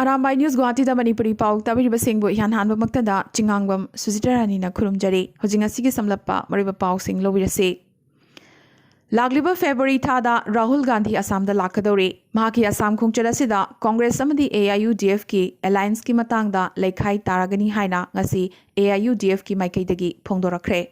Arambai News Guwahati da Manipuri Pao tabiri basingbu yan hanba maktada chingangbam Sujitarani na kurumjari hojinga sigi samlappa mariba Pao sing lobirase Lagliba February thada Rahul Gandhi Assam da lakadore mahaki Assam khongcharasida Congress amadi AIUDF ki alliance ki matangda laikhai taragani haina ngasi AIUDF ki maikaidagi phongdorakre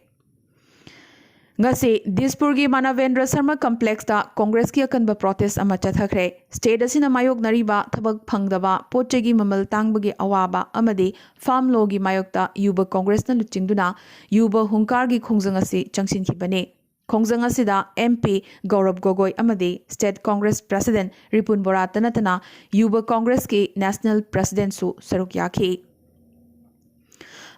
ngasi Dispurgi Manavendra Sharma Complex da Congress ki akanba protest ama chathakre state asina mayok nariba thabak phangdaba pochegi mamal tangbagi awaba amadi farm law gi mayokta yuba Congress na luchingduna yuba hungkar gi khongjang asi changsin khibane khongjang asida MP Gaurav Gogoi amadi State Congress President Ripun Bora tanatana yuba Congress ki National President su saruk yakhi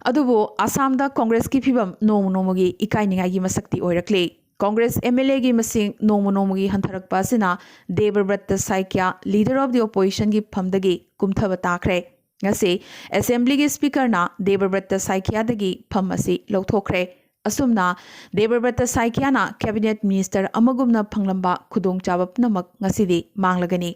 Adubo Assamda Congress ki phibam nomugi ikainingai gi masakti oirakle Congress MLA gi masing nomugi hantharakpa asina Debabrata Saikya leader of the opposition gi phamdagi kumthaba takre ngase assembly gi speaker na Debabrata Saikya dagi pham asi lauthokre asumna Debabrata Saikya na cabinet minister amagumna phanglamba khudong chabap namak ngasidi manglagani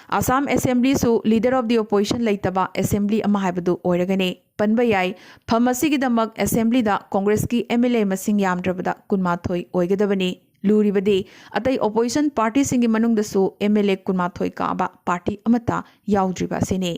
Assam Assembly su leader of the opposition laitaba assembly ama haibadu oiragane panba yai phamasi gi damak assembly da Congress ki MLA masing yamdrabada kunmathoi oigadabani luribadi atai opposition party singi manung da su MLA kunmathoi ka ba party amata yaudriba sene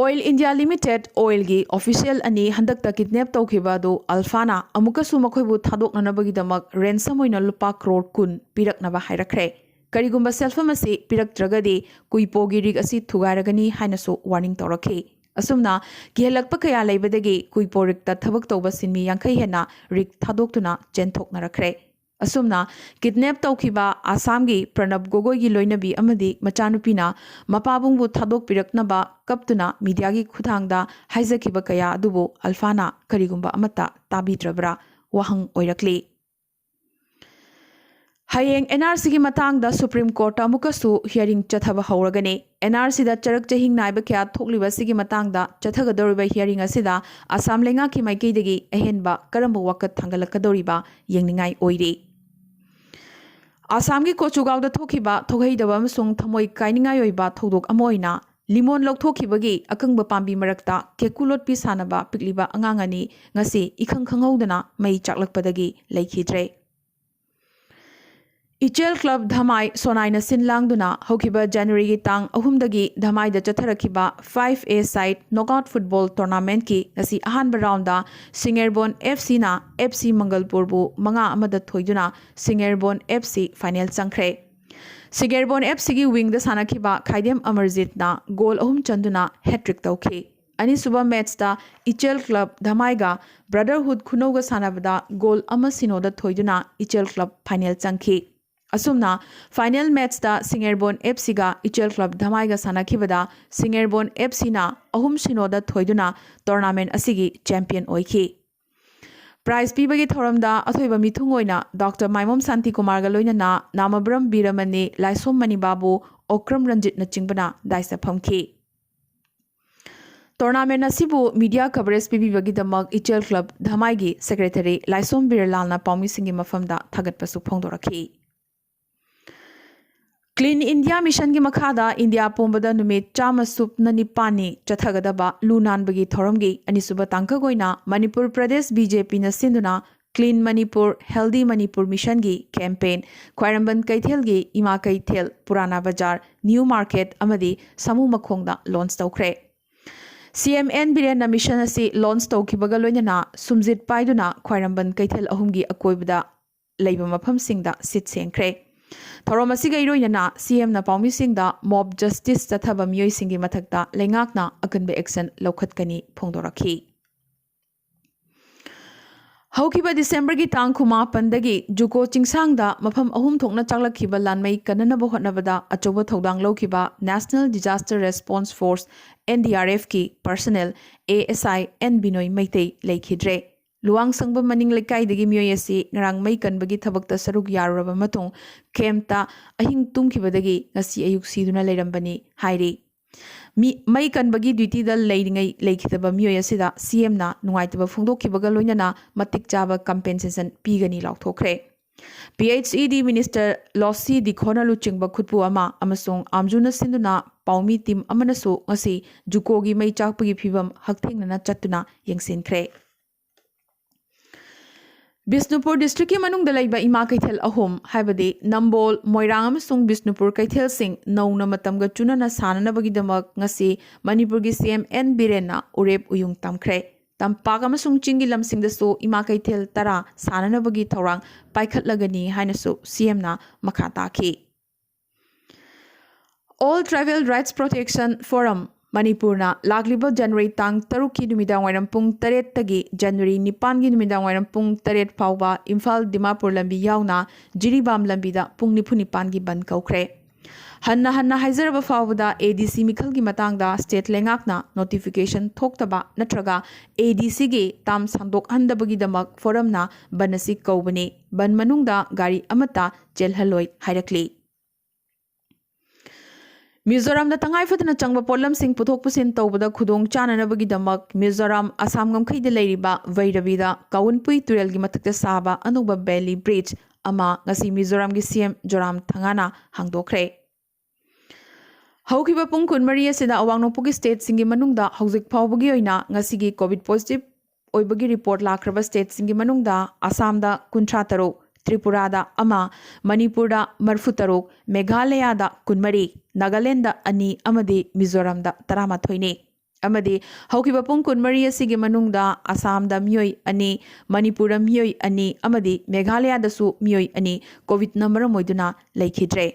Oil India Limited oil gi official ani handak ta kidnap tawkhiba do Alfana amuka su makhoibu thadoknanabagi damak ransom oina lupa crore kun piraknaba hairakre Karigumba selfamasi piraktragadi kuipogi rig asi thugaragani hainasu warning tawrakhi asumna kihelakpa kaya leibadagi kuiporikta thabak tawba sinmi yankhai hena rig thadoktuna chenthoknarakre asumna kidnap tawkhiba Assamgi Pranab Gogoi gi loinabi amadi machanupina mapabungbu thadok piraknaba kaptuna media gi khuthangda haijakhiba kaya adubu Alfana karigumba amata tabidrabra wahang oirakli Hayeng NRC ki matang da Supreme Court amukasu hearing chathaba hauragane NRC da charak chahing naiba kya thokliba sigi matang da chathagadoriba hearing asida Assam lenga ki maikeidagi ahenba karamba wakat thangalakadoriba yengningai oire Assam ki Kochugaw da thokiba thogheidaba amasung thamoi kainingai oiba thodok amoina limon lokthokibagi akangba pambi marakta kekulot pi sanaba pikliba angangani ngasi ikhang khanghaudana mai chaklakpadagi leikhidre Ichel Club Dhamai Sonaina Sinlangduna Hokiba January gi tang ahumdagi Dhamai da chatharakiba 5A side knockout football tournament ki ngasi ahanba round da Singerbon FC na FC Mangalpur bu manga amada thoiduna Singerbon FC final changkhre Singerbon FC gi wing da sanakiba Khaidem Amarjit na goal ahum chanduna hat-trick tawkhi ani suba match da Ichel Club Dhamai ga Brotherhood Khunoga sanabada goal ama sinoda thoiduna Ichel Club final changkhi Asumna final match da Singerbon FC ga Ichel Club Dhamai ga sanakibada Singerbon FC na ahum sinoda thoiduna tournament asigi champion oikhi Prize pibagi thoramda athoiba mithungoina Dr. Maimom Santi Kumar ga loinana Namabram Biramani Laisom Mani Babu Okram Ranjit na chingbana daisa phamki Tournament asibu media coverage pibibagi damak Ichel Club Dhamai gi secretary Laisom Birlal na paumi singi mafamda thagatpasu phongdorakhi Clean India Mission ki makhada India pombada numit chama sup na nipani chathagadaba lunan bagi thoramgi anisuba tangkagoina Manipur Pradesh BJP na sinduna Clean Manipur Healthy Manipur Mission gi campaign Khwairamban Kaithel gi Ima Kaithel Purana Bazar New Market amadi Samu Makhongda launch tawkhre CMN Biren mission asi launch tawkhibaga loinana sumjit paiduna Khwairamban Kaithel ahumgi akoibada leiba mafam singda sit sengkhre Thoromasiga iroinana CM na paumi singda mob justice chathaba miyoi singi mathakta lengakna akanbe action lokhatkani phongdorakhi Haukiba December gi tang khuma pandagi Juko Chingsangda mafam ahum thokna chaklakhiba lanmai kananaba hotnabada achoba thodang lokhiba National Disaster Response Force NDRF ki personnel ASI N Binoi Maitei leikhidre Luang sangba maning lekai dagi miyoi asi ngarang mai kanbagi thabakta saruk yaruraba matung kemta ahing tumkhibadagi ngasi ayuk siduna leirambani hairi mai kanbagi duty da leiringai leikhitaba miyoi asida CM na nungaitaba phongdokhibaga loinana matik chaba compensation pigani laukthokre PHED Minister Lossi Dikhona Luchingba Khutpu Ama Amasung Amjuna Sinduna Paumi Tim Amanasu Ngasi Jukogi Mai Chakpagi Phibam Hakthingna Chatuna Yengsinkre. Bisnupur District ki manung dalai ba ima kaithel ahom haibadi Nambol Moirang amasung Bisnupur kaithel sing nauna matamga chunana sanana bagi damak ngasi Manipur gi CM N Birena urep uyung tamkre. Tampak amasung chingi lamsing dasu ima kaithel tara sanana bagi thorang paikhat lagani hainasu CM na makata ki. All Travel Rights Protection Forum Manipurna lagliba January tang taruki numidang wairam pung taret tagi January nipangi numidang wairam pung taret pauba Imphal Dimapur lambi yauna Jiribam lambida pung nipunipangi ban kaukre. Hanna haizaraba fawda ADC mikhalgi matangda state lengakna notification thoktaba natraga ADC ge tam sandok handabagi damak forumna banasi kaubani ban manungda gari amata jelhaloi hairakli. Mizoram da tangai fatana changba polam sing puthok pusin tawbada khudong chananabagi damak Mizoram Assam gamkhai de leiriba Vairabida Kaunpui Turel gi mathakta saba anuba Belly Bridge ama ngasi Mizoram gi CM Joram Thangana hangdokre. Haukiba pung kunmari asida awang nokpugi state singi manungda hauzik phawbagi oina ngasi gi COVID positive oibagi report lakraba state singi manungda Assam da kuntra tarok Tripurada ama Manipurda Marfutarok Meghalayada kunmari Nagaland ani amadi Mizoram da taramathoini amadi haukiba pung kunmari asigi manungda Assam da myoi ani Manipura myoi ani amadi Meghalayada su myoi ani COVID number moiduna laikhidre.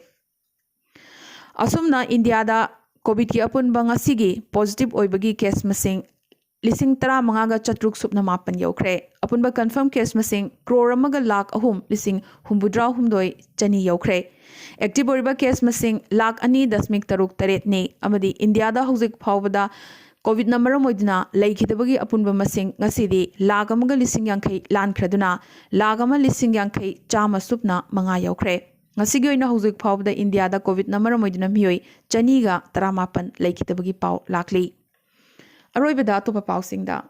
Asumna India da COVID ki apun bang asigi positive oibagi case masing Lising tara mangaga chatruk supna mapan yaukre. Apunba confirm case masing crore amaga lakh ahum lising humbudra humdoi chani yaukre. Active oriba case masing lakh ani dasmik taruk taret ne. Amadi India da hauzik phawbada COVID number moiduna laikhidabagi apunba masing ngasidi lakh amaga lising yankhay lan khraduna lakh ama lising yankhay chama supna manga yaukre. Ngasigi oina hauzik phawbada India da COVID number moiduna miyoi chani ga tara mapan laikhidabagi pau lakli. Aroibada atopa pausingda.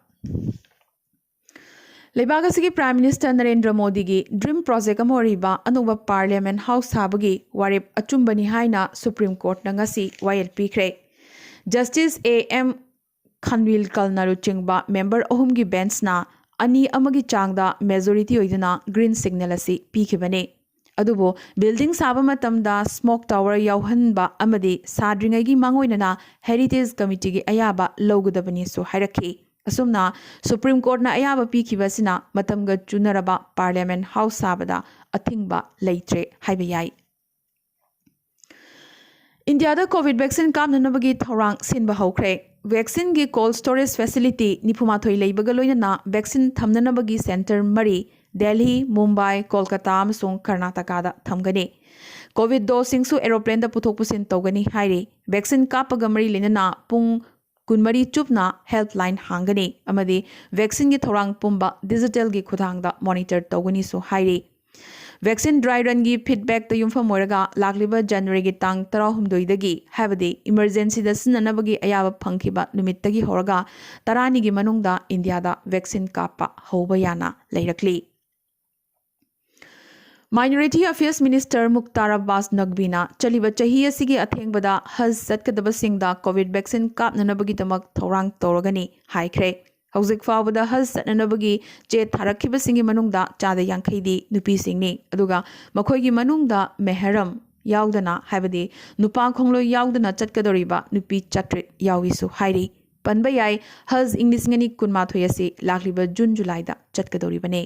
Leibagasi Prime Minister Narendra Modi gi Dream Project amoriba anuba Parliament House habagi warip achumbani haina Supreme Court nangasi wayel pikre. Justice A.M. Khanwilkar naru chingba member ohumgi bench na ani amagi changda majority oiduna green signal asi pikibane. Adubo building saba matamda smoke tower yauhanba amadi sadringai mangoinana heritage committee gi ayaba logudabani so hairaki asumna Supreme Court na ayaba pikibasina matamga chunaraba Parliament House sabada athingba leitre haibayai. India da COVID vaccine kamnanabagi thorang sinba hokre. Vaccine gi cold storage facility nipumathoi leibaga loinana vaccine thamnanabagi center mari Delhi, Mumbai, Kolkata amasung Karnataka da thamgani. COVID dosing su aeroplane da puthok pusin tawgani hairi. Vaccine kapaga mari linana pung kunmari chupna helpline hangani. Amadi vaccine gi thorang pumba digital gi khudang da monitor tawgani su hairi. Vaccine dry run gi feedback da yumfa moiraga lagliba January gi tang 13 dagi habadi emergency da sinanabagi ayaba phangkiba numittagi horaga tarani gi manungda India da vaccine kapa hoba yana leirakli. Minority Affairs Minister Mukhtar Abbas Naqvina chaliba chahi asigi athengbada haj satkadaba singda COVID vaccine kapnanabagi damak thorang toragani haikre. Hauzik fawbada haj satnanabagi che tharakhiba singi manungda chada yankhaidi nupi singni aduga makhoigi manungda meharam yaudana haibadi nupa khonglo yaudana chatkadoriba nupi chatrit yawisu hairi panba yai haj English ngani kunmathoi asi lakliba June July da chatkadoribane.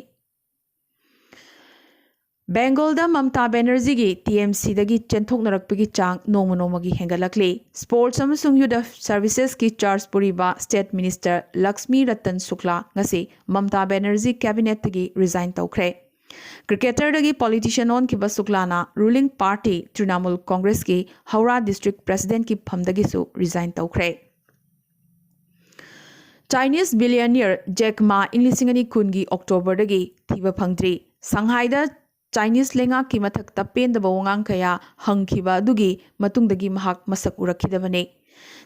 Bengal da Mamta Banerjee gi TMC dagi chenthok narakpagi chang nomagi hengalakli. Sports amasung Youth Services ki charge puriba State Minister Lakshmi Ratan Shukla ngasi Mamta Banerjee cabinet dagi resign tawkre. Cricketer dagi politician on ki Shukla na ruling party Trinamool Congress ki Howrah district president ki phamdagi su resign tawkre. Chinese billionaire Jack Ma inlisingani kungi October dagi thiba phangdri. Shanghai da Chinese lenga ki mathak ta pen da bawang kaya hangkiba dugi matungdagi mahak masak urakidabane.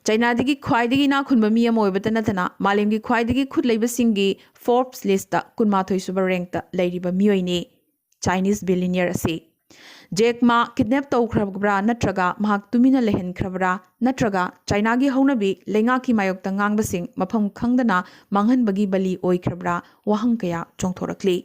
China dagi khwaidagi na khunba mi amoibata nathana malemgi khwaidagi khut leiba singi Forbes list da kunmathoi suba rank ta leiriba miyoini. Chinese billionaire asi. Jack Ma kidnap tawkhrabra natraga mahak tumina lehenkrabra natraga China gi haunabi lenga ki mayok tangang basing mafam khangdana manghan bagi bali oikrabra wahang kaya chongthorakli.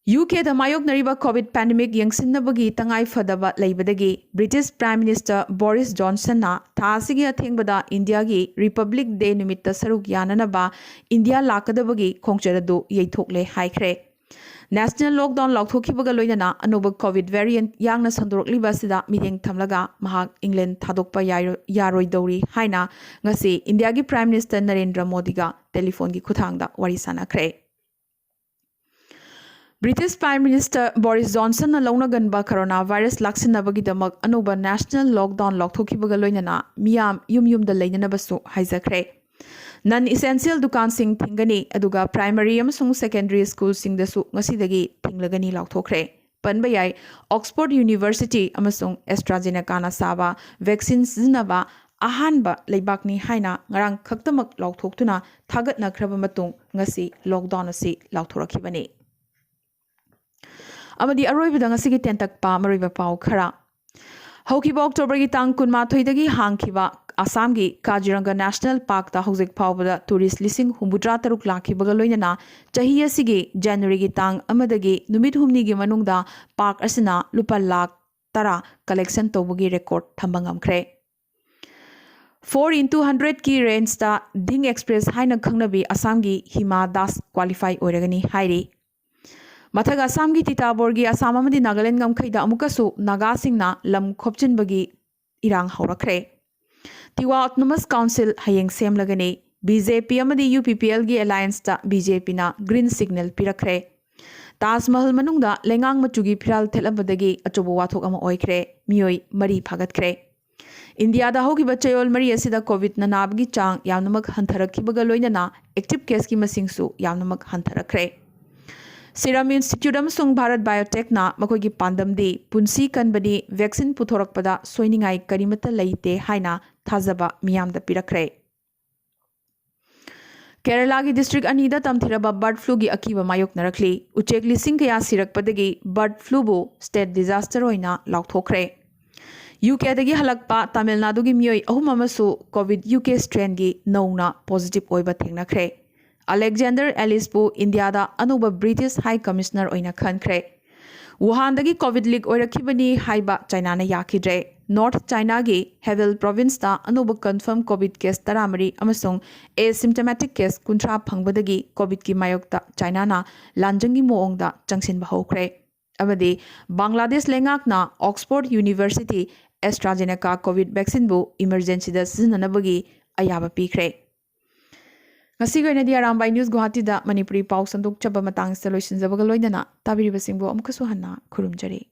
UK da mayok nariba COVID pandemic yangsinnabagi tangai fadaba leibadagi British Prime Minister Boris Johnson na thasigi athengbada India gi Republic Day nimitta saruk yananaba India lakadabagi khongcharadu yeithokle haikre. National lockdown lauthokibaga loinana anoba COVID variant yangna sandorokliba sida mideng thamlaga mahak England thadokpa yaroi dori haina ngasi India gi Prime Minister Narendra Modi ga telephone gi khuthangda wari sanakre. British Prime Minister Boris Johnson na launaganba coronavirus laksinnabagidamak anoba national lockdown lauthokibaga loinana miyam yumda leinanabasu haijakre. Non-essential dukan sing thingani aduga primary amasung secondary school sing dasu ngasidagi thinglagani lauthokre. Panbayai Oxford University amasung AstraZeneca na saba vaccines zinaba ahanba leibakni haina ngarang khaktamak lauthoktuna thagatna khraba matung ngasi lockdown asi lauthorakibani. Amadi aroibada ngasigi tentakpa mariba pau khara. Haukiba October gi tang kunma thoidagi hangkiba Assam gi Kaziranga National Park ta hojik phawbada tourist lising humbudra taruk lakhibaga loinana chahi asigi January gi tang amadagi numit humni gi manungda park asina lupa lakh tara collection tobagi record thambangamkhre. 4x100 ki range ta Ding Express haina khangnabi Assam gi Hima Das qualify oiragani hairi. Mathaga Assam gi Titawur gi Assam amadi Nagaland ngamkhaida amukasu Naga singna lam khopchinbagi irang haurakre. Tiwa Autonomous Council hayeng semlagani BJP amadi UPPL gi alliance ta BJP na green signal pirakre. Taj Mahal manungda lengang machugi phiral thelabadagi achobo wathok ama oikre miyoi mari phagatkre. India da hogiba chayol mari asida COVID na nabgi chang yamnamak hantharakhibaga loinana active case ki masing su yamnamak hantharakre. Serum Institute amasung Bharat Biotech na makogi pandamdi punsi kanbani vaccine puthorakpada soiningai karimata leite haina thazaba miyamda pirakre. Kerala gi district anida tamthiraba bird flu gi akiba mayok narakli uchek lising kaya sirakpadagi bird flu bu state disaster oina lauthokre. UK dagi halakpa Tamil Nadu gi miyoi ahum amasu COVID UK strain gi nauna positive oiba thengnakre. Alexander Ellispu India da anuba British High Commissioner oina khankre. Wuhan dagi COVID leak oirakibani haiba China na yakidre. North China gi Hebei province da anuba confirm COVID case taramari amasung asymptomatic case kuntra phangbadagi COVID ki mayokta China na lanjangi moongda changsin bahokre. Amadi Bangladesh lengak na Oxford University AstraZeneca COVID vaccine bu emergency da siznanabagi ayaba pikre. Ngasigoinadi Arambai News Guwahati da Manipuri Pao sanduk chaba matang solution zabaga loinana tabiri basingbo amkasu hanna khurumjari.